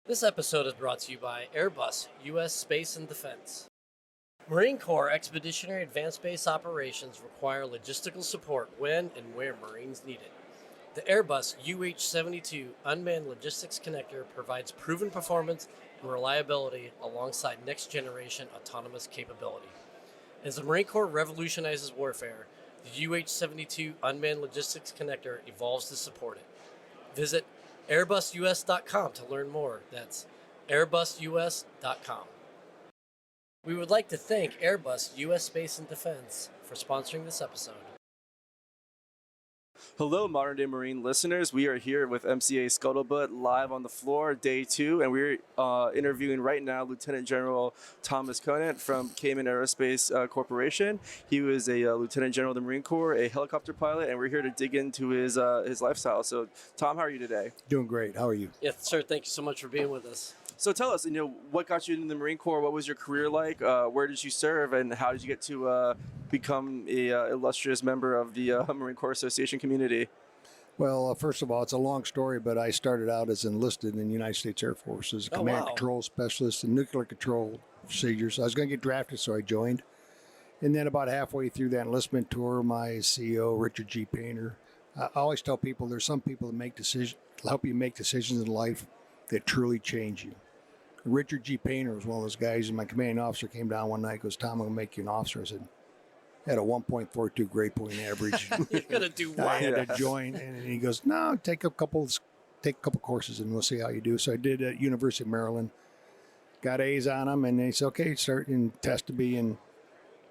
This episode is brought to you by Airbus, U.S. Space and Defense. Marine Corps Expeditionary Advanced Base operations require logistical support when and where Marines need it. The Airbus UH-72 Unmanned Logistics Connector provides proven performance and reliability alongside next-generation autonomous capability. As the Marine Corps revolutionizes warfare, the UH-72 Unmanned Logistics Connector evolves to support it. Visit AirbusUS.com to learn more. That's AirbusUS.com. We would like to thank Airbus U.S. Space and Defense for sponsoring this episode. Hello, Modern Day Marine listeners. We are here with MCA Scuttlebutt live on the floor, day 2, and we're interviewing right now Lieutenant General Thomas Conant from Cayman Aerospace Corporation. He was a Lieutenant General of the Marine Corps, a helicopter pilot, and we're here to dig into his lifestyle. So, Tom, how are you today? Doing great. How are you? Yes, sir. Thank you so much for being with us. So tell us, what got you into the Marine Corps? What was your career like? Where did you serve? And how did you get to become a illustrious member of the Marine Corps Association community? Well, first of all, it's a long story, but I started out as enlisted in the United States Air Force as a command control specialist in nuclear control procedures. I was going to get drafted, so I joined. And then about halfway through that enlistment tour, my CEO, Richard G. Painter, I always tell people there's some people that help you make decisions in life that truly change you. Richard G. Painter was one of those guys, and my commanding officer came down one night and goes, "Tom, I'm going to make you an officer." I said, I had a 1.42 grade point average. You're going to do what? I had to join, and he goes, "No, take a couple courses, and we'll see how you do." So I did at University of Maryland, got A's on them, and they said, "Okay, start and test to be." And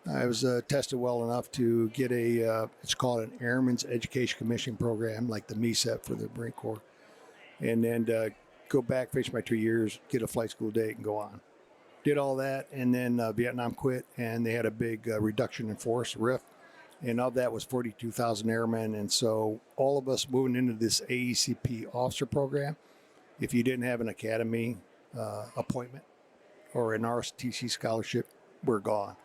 I was tested well enough to get it's called an Airman's Education Commission program, like the MESEP for the Marine Corps, and then go back, finish my 2 years, get a flight school date, and go on. Did all that, and then Vietnam quit, and they had a big reduction in force, RIF, and of that was 42,000 airmen. And so all of us moving into this AECP officer program, if you didn't have an academy appointment or an ROTC scholarship, we're gone.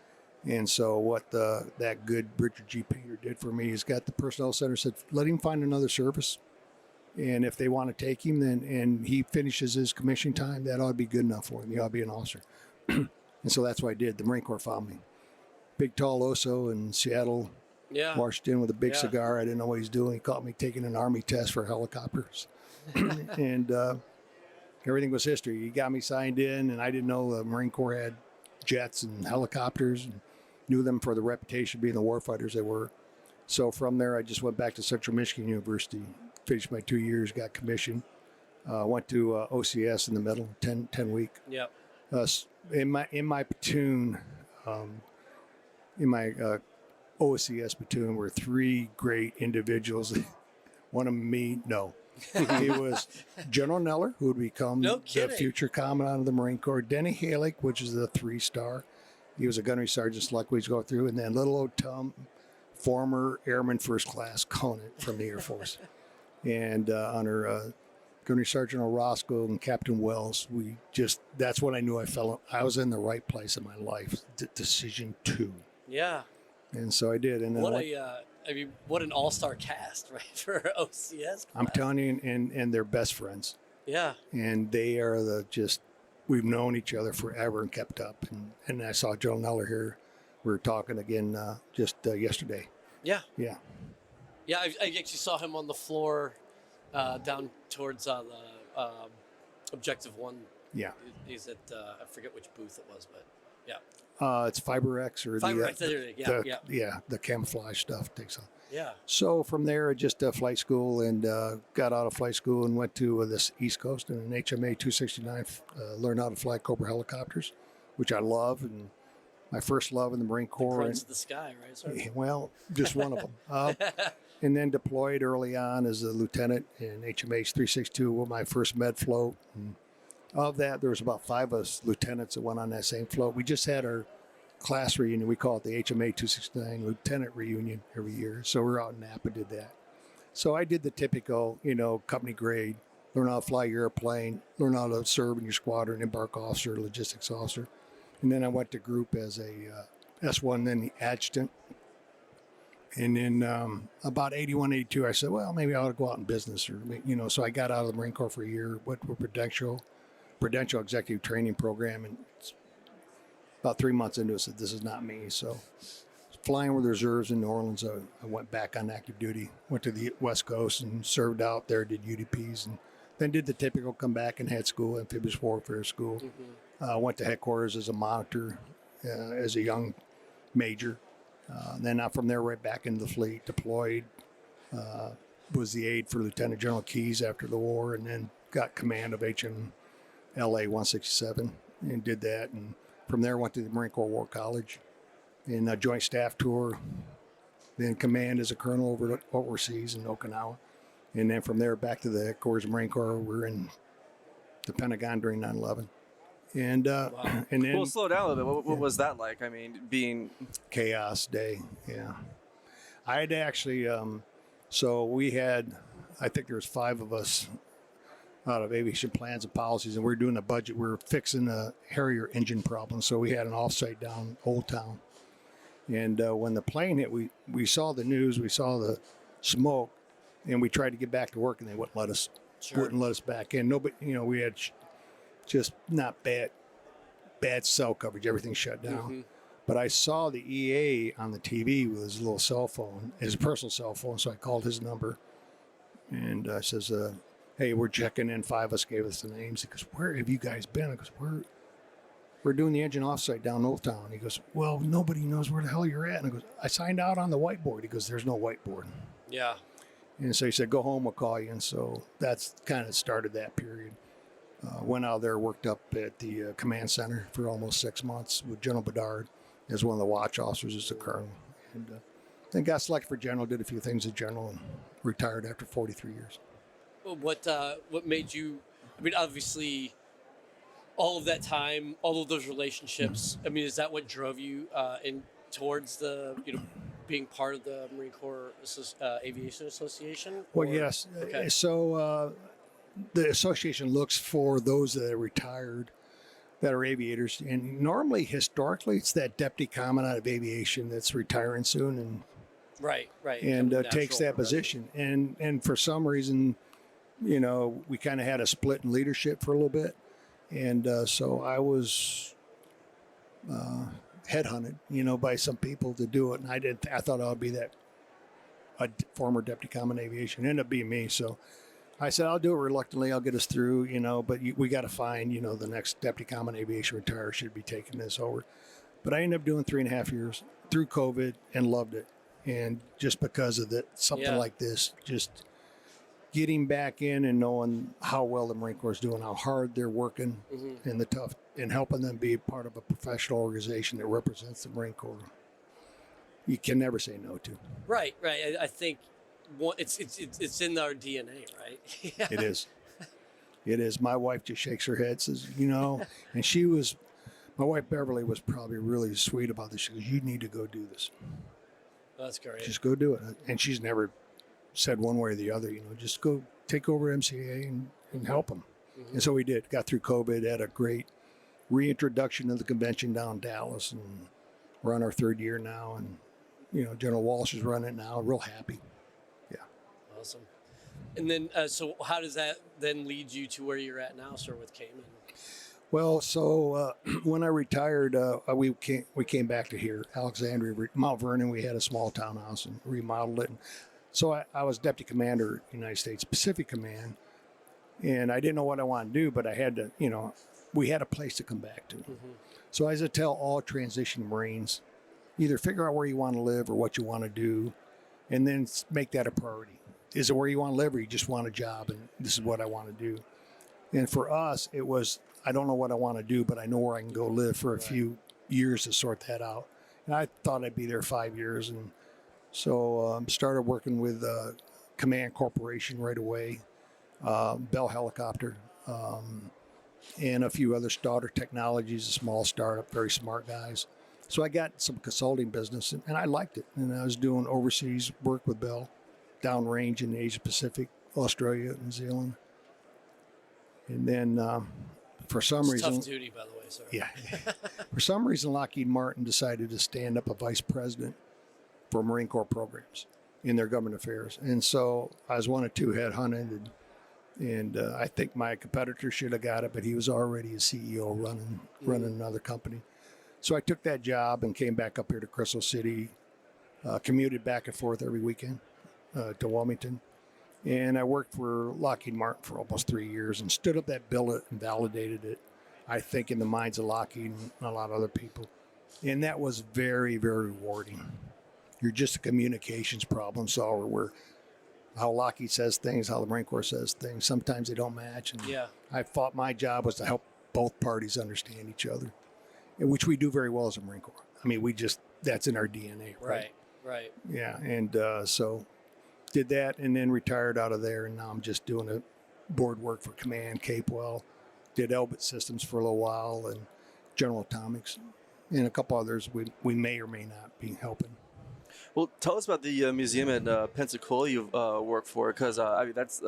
And so what that good Richard G. Painter did for me is got the personnel center, said, let him find another service. And if they want to take him, then and he finishes his commissioning time, that ought to be good enough for him. He ought to be an officer. And so that's what I did. The Marine Corps found me. Big, tall Oso in Seattle, Washington, with a big cigar. I didn't know what he's doing. He caught me taking an Army test for helicopters. And everything was history. He got me signed in, and I didn't know the Marine Corps had jets and helicopters, and knew them for the reputation of being the warfighters they were. So from there, I just went back to Central Michigan University. Finished my 2 years, got commissioned, went to OCS in the middle, 10 week. Yep. In my platoon, in my OCS platoon were 3 great individuals. One of them, me, no. He was General Neller, who would become the future commandant of the Marine Corps. Denny Halick, which is the 3-star. He was a gunnery sergeant, so luckily he's going through. And then little old Tom, former Airman First Class Conant from the Air Force. And under Gunnery Sergeant Orozco and Captain Wells, that's when I knew I was in the right place in my life. Decision 2. Yeah. And so I did. And then what an all-star cast, right, for OCS class. I'm telling you, and they're best friends. Yeah. And they are we've known each other forever and kept up. And I saw Joe Neller here. We were talking again just yesterday. Yeah. Yeah. Yeah, I actually saw him on the floor down towards the Objective 1. Yeah. He's at, I forget which booth it was, but yeah. It's FiberX or the camouflage stuff takes on. Yeah. So from there, I just flight school and got out of flight school and went to this East Coast in an HMA 269, learned how to fly Cobra helicopters, which I love, and my first love in the Marine Corps. Runs to the sky, right? Sorry. Well, just one of them. And then deployed early on as a lieutenant in HMH 362 with my first med float. And of that, there was about 5 of us lieutenants that went on that same float. We just had our class reunion. We call it the HMA 269 lieutenant reunion every year. So we're out in Napa, did that. So I did the typical, company grade, learn how to fly your airplane, learn how to serve in your squadron, embark officer, logistics officer. And then I went to group as a S1, then the adjutant. And then about 81, 82, I said, well, maybe I ought to go out in business. So I got out of the Marine Corps for a year, went to Prudential, Prudential Executive Training Program, and about 3 months into it, said this is not me. So flying with reserves in New Orleans, I went back on active duty, went to the West Coast and served out there, did UDPs, and then did the typical come back and had school, amphibious warfare school. Went to headquarters as a monitor as a young major. Then from there right back into the fleet, deployed, was the aide for Lieutenant General Keyes after the war, and then got command of HMLA 167 and did that. And from there went to the Marine Corps War College in a joint staff tour, then command as a colonel over overseas in Okinawa. And then from there back to the headquarters of Marine Corps. We're in the Pentagon during 9/11. And Wow. and then Well, slow down a little bit. What was that like? I mean, being chaos day. Yeah, I had actually. So we had, I think there was 5 of us out of aviation plans and policies, and we were doing a budget. We were fixing a Harrier engine problem, so we had an offsite down Old Town. And when the plane hit, we saw the news, we saw the smoke, and we tried to get back to work, and they wouldn't let us. Wouldn't let us back in. Nobody, we had just not bad cell coverage. Everything shut down. But I saw the EA on the TV with his little cell phone, his personal cell phone. So I called his number, and says, "Hey, we're checking in." 5 of us gave us the names. He goes, "Where have you guys been?" I goes, "We're doing the engine offsite down Old Town." He goes, "Well, nobody knows where the hell you're at." And I goes, "I signed out on the whiteboard." He goes, "There's no whiteboard." Yeah. And so he said, "Go home, we'll call you." And so that's kind of started that period. Went out there, worked up at the command center for almost 6 months with General Bedard as one of the watch officers as a colonel. And then got selected for general, did a few things as general, and retired after 43 years. Well, what made you? I mean, obviously, all of that time, all of those relationships. I mean, is that what drove you in towards the being part of the Marine Corps Aviation Association? Well, yes. Okay. So the association looks for those that are retired, that are aviators, and normally, historically, it's that deputy commandant of aviation that's retiring soon, and right, and takes that position. And for some reason, we kind of had a split in leadership for a little bit, and so I was headhunted, by some people to do it, and I thought I would be a former deputy commandant of aviation. It ended up being me, so. I said, I'll do it reluctantly. I'll get us through, but we got to find, the next deputy commandant aviation retire should be taking this over. But I ended up doing 3.5 years through COVID and loved it. And just because of that, something like this, just getting back in and knowing how well the Marine Corps is doing, how hard they're working, and the tough, and helping them be part of a professional organization that represents the Marine Corps, you can never say no to. Right. I think. It's in our DNA, right? Yeah. It is. My wife just shakes her head, says, and my wife Beverly was probably really sweet about this. She goes, "You need to go do this. That's great. Just go do it." And she's never said one way or the other, just go take over MCA and help them. And so we did. Got through COVID, had a great reintroduction of the convention down in Dallas, and we're on our 3rd year now. And, General Walsh is running it now. Real happy. Awesome. And then, so how does that then lead you to where you're at now, sir, with Cayman? Well, so when I retired, we came back to here, Alexandria, Mount Vernon. We had a small townhouse and remodeled it. And so I was deputy commander, United States Pacific Command, and I didn't know what I wanted to do, but I had to, we had a place to come back to. So as I tell all transition Marines, either figure out where you want to live or what you want to do, and then make that a priority. Is it where you want to live, or you just want a job, and this is what I want to do? And for us, it was, I don't know what I want to do, but I know where I can go live for a few years to sort that out. And I thought I'd be there 5 years. And so started working with Command Corporation right away, Bell Helicopter, and a few other starter technologies, a small startup, very smart guys. So I got some consulting business, and I liked it. And I was doing overseas work with Bell, downrange in Asia Pacific, Australia, New Zealand. And then for some reason... Tough duty, by the way, sir. Yeah. For some reason, Lockheed Martin decided to stand up a vice president for Marine Corps programs in their government affairs. And so I was one of 2 headhunted, And I think my competitor should have got it, but he was already a CEO running another company. So I took that job and came back up here to Crystal City, commuted back and forth every weekend to Wilmington. And I worked for Lockheed Martin for almost 3 years and stood up that billet and validated it, I think, in the minds of Lockheed and a lot of other people. And that was very, very rewarding. You're just a communications problem solver where how Lockheed says things, how the Marine Corps says things, sometimes they don't match. And Yeah. I thought my job was to help both parties understand each other, which we do very well as a Marine Corps. I mean, that's in our DNA, right? Right. Yeah, and so did that and then retired out of there, and now I'm just doing a board work for Command, Capewell, did Elbit Systems for a little while, and General Atomics, and a couple others we may or may not be helping. Well, tell us about the museum in Pensacola you work for, because I mean that's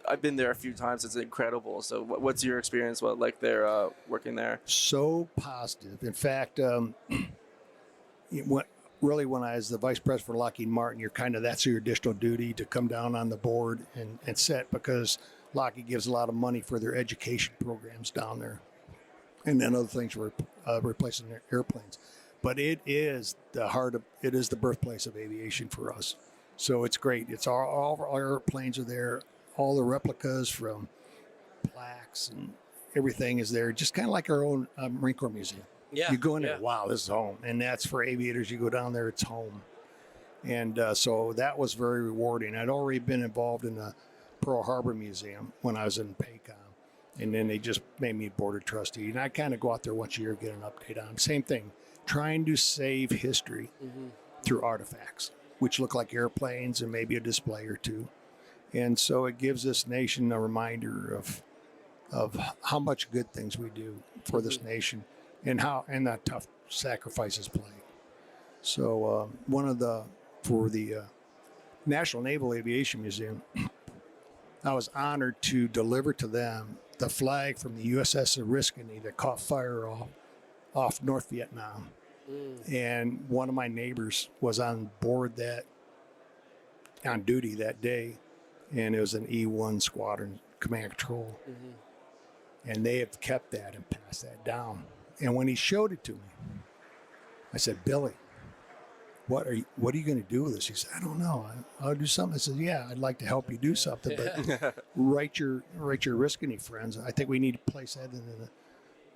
I've been there a few times. It's incredible. So, what's your experience like there working there? So positive. In fact, when I was the vice president for Lockheed Martin, that's your additional duty to come down on the board and set, because Lockheed gives a lot of money for their education programs down there, and then other things for replacing their airplanes. But it is the birthplace of aviation for us. So it's great. It's all of our airplanes are there. All the replicas from plaques and everything is there. Just kind of like our own Marine Corps Museum. Yeah. You go in there, wow, this is home. And that's for aviators. You go down there, it's home. And so that was very rewarding. I'd already been involved in the Pearl Harbor Museum when I was in PACOM. And then they just made me board of trustee. And I kind of go out there once a year, get an update on them. Same thing, trying to save history through artifacts, which look like airplanes and maybe a display or two. And so it gives this nation a reminder of how much good things we do for this nation and the tough sacrifices play. So for the National Naval Aviation Museum, I was honored to deliver to them the flag from the USS Oriskany that caught fire off North Vietnam. And one of my neighbors was on board on duty that day, and it was an E-1 squadron command control. And they have kept that and passed that down. And when he showed it to me, I said, Billy, what are you going to do with this? He said, I don't know. I'll do something. I said, yeah, I'd like to help you do something, but write your Oriskany friends. I think we need to place that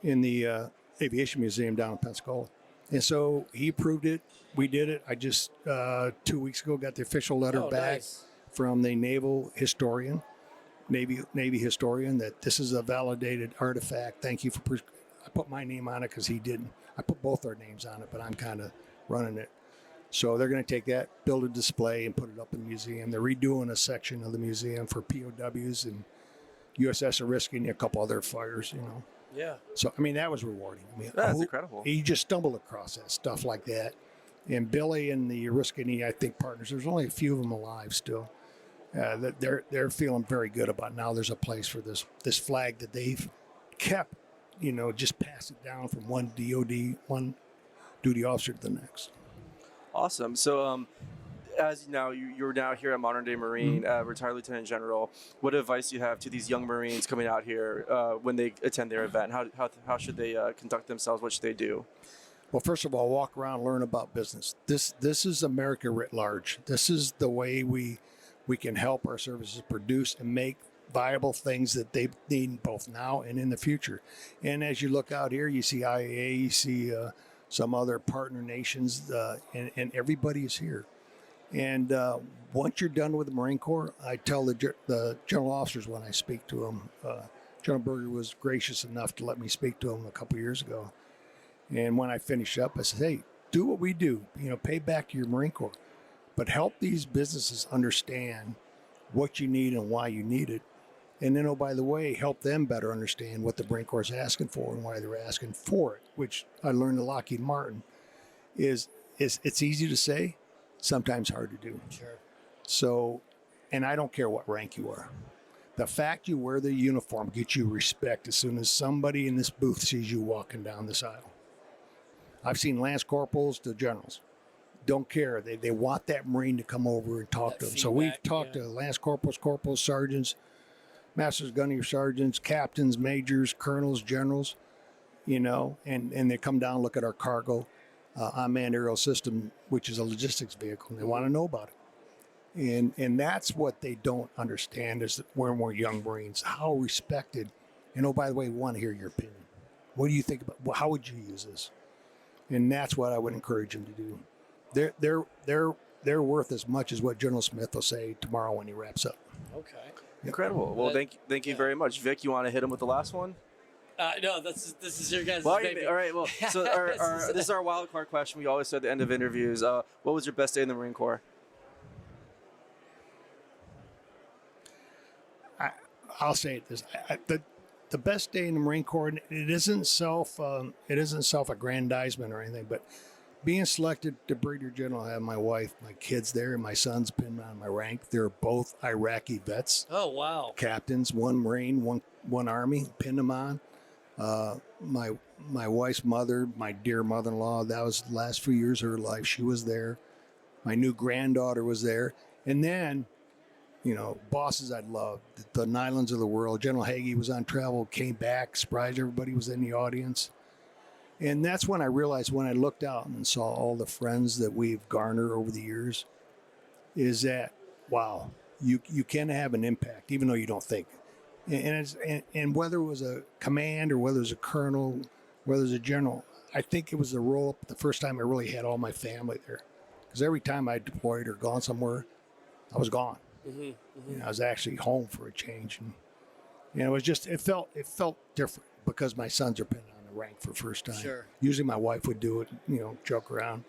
in the Aviation Museum down in Pensacola. And so he approved it. We did it. I just 2 weeks ago got the official letter back from the Navy historian, that this is a validated artifact. Thank you for. I put my name on it because he didn't. I put both our names on it, but I'm kind of running it. So they're going to take that, build a display, and put it up in the museum. They're redoing a section of the museum for POWs and USS Oriskany, a couple other fires, Yeah. So, I mean, that was rewarding. I mean, That's incredible. You just stumble across that stuff like that. And Billy and the Oriskany, I think, partners, there's only a few of them alive still. They're feeling very good about now there's a place for this flag that they've kept, just pass it down from one one duty officer to the next. Awesome. So, as you're now here at Modern Day Marine, retired Lieutenant General. What advice do you have to these young Marines coming out here when they attend their event? How should they conduct themselves? What should they do? Well, first of all, walk around, learn about business. This is America writ large. This is the way we can help our services produce and make viable things that they need both now and in the future. And as you look out here, you see IAA, you see some other partner nations, and everybody is here. And once you're done with the Marine Corps, I tell the general officers when I speak to them, General Berger was gracious enough to let me speak to him a couple years ago. And when I finish up, I said, hey, do what we do, pay back to your Marine Corps, but help these businesses understand what you need and why you need it. And then, oh, by the way, help them better understand what the Marine Corps is asking for and why they're asking for it, which I learned at Lockheed Martin is it's easy to say, sometimes hard to do. Sure. So, and I don't care what rank you are. The fact you wear the uniform gets you respect as soon as somebody in this booth sees you walking down this aisle. I've seen Lance Corporals to generals. Don't care. They want that Marine to come over and talk to them. So we've talked to Lance Corporals, Corporals, Sergeants, Masters, gunnery sergeants, captains, majors, colonels, generals, and they come down and look at our cargo unmanned aerial system, which is a logistics vehicle, and they want to know about it. And that's what they don't understand is that we're young Marines, how respected. And oh, by the way, we want to hear your opinion. What do you think about? Well, how would you use this? And that's what I would encourage them to do. They're worth as much as what General Smith will say tomorrow when he wraps up. Okay. Incredible. Well, thank you very much, Vic. You want to hit him with the last one? No, this is your guys' Well, baby. all right. Well, so this is our wild card question. We always say at the end of interviews. What was your best day in the Marine Corps? I'll say it this: the best day in the Marine Corps. It isn't self-aggrandizement or anything, but being selected to Brigadier General, I have my wife, my kids there, and my son's pinned on my rank. They're both Iraqi vets. Oh wow! Captains, one Marine, one Army, pinned them on. My wife's mother, my dear mother-in-law, that was the last few years of her life. She was there. My new granddaughter was there. And then, bosses I'd loved, the Nylons of the world. General Hagee was on travel, came back, surprised everybody was in the audience. And that's when I realized, when I looked out and saw all the friends that we've garnered over the years, is that, wow, you can have an impact, even though you don't think. And whether it was a command or whether it was a colonel, whether it was a general, I think it was the roll up the first time I really had all my family there. Because every time I deployed or gone somewhere, I was gone. I was actually home for a change. And it was just, it felt different because my sons are pinned on the rank for the first time. Sure. Usually my wife would do it, joke around.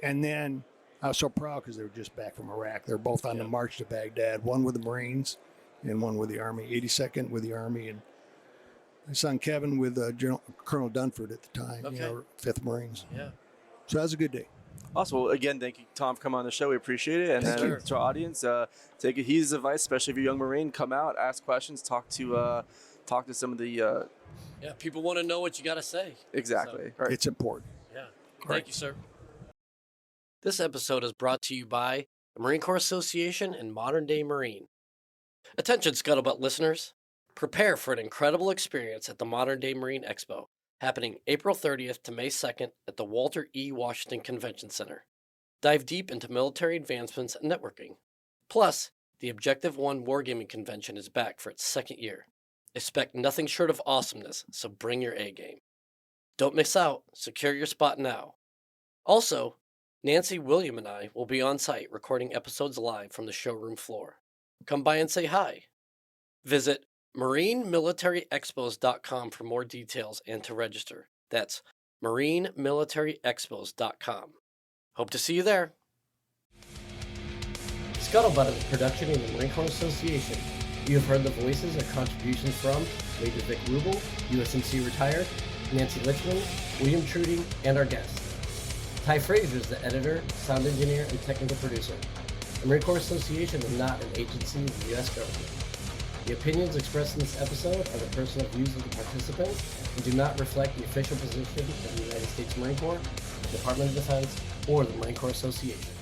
And then I was so proud because they were just back from Iraq. They're both on the march to Baghdad, one with the Marines and one with the Army, 82nd with the Army, and my son Kevin with Colonel Dunford at the time, 5th Marines. Yeah. So that was a good day. Awesome. Well, again, thank you, Tom, for coming on the show. We appreciate it. And Yes, then sir. to our audience, take his advice, especially if you're a young Marine. Come out, ask questions, talk to some of the. Yeah, people want to know what you got to say. Exactly. So, All right. It's important. yeah. Thank you, sir. This episode is brought to you by the Marine Corps Association and Modern Day Marine. Attention, Scuttlebutt listeners. Prepare for an incredible experience at the Modern Day Marine Expo, happening April 30th to May 2nd at the Walter E. Washington Convention Center. Dive deep into military advancements and networking. Plus, the Objective One Wargaming Convention is back for its second year. Expect nothing short of awesomeness, so bring your A game. Don't miss out. Secure your spot now. Also, Nancy, William, and I will be on site recording episodes live from the showroom floor. Come by and say hi. Visit MarineMilitaryExpos.com for more details and to register. That's MarineMilitaryExpos.com. Hope to see you there. Scuttlebutt is a production of the Marine Corps Association. You have heard the voices and contributions from Major Vic Rubel, USMC retired, Nancy Litchman, William Trudy, and our guest. Ty Frazier is the editor, sound engineer, and technical producer. The Marine Corps Association is not an agency of the U.S. government. The opinions expressed in this episode are the personal views of the participants and do not reflect the official position of the United States Marine Corps, the Department of Defense, or the Marine Corps Association.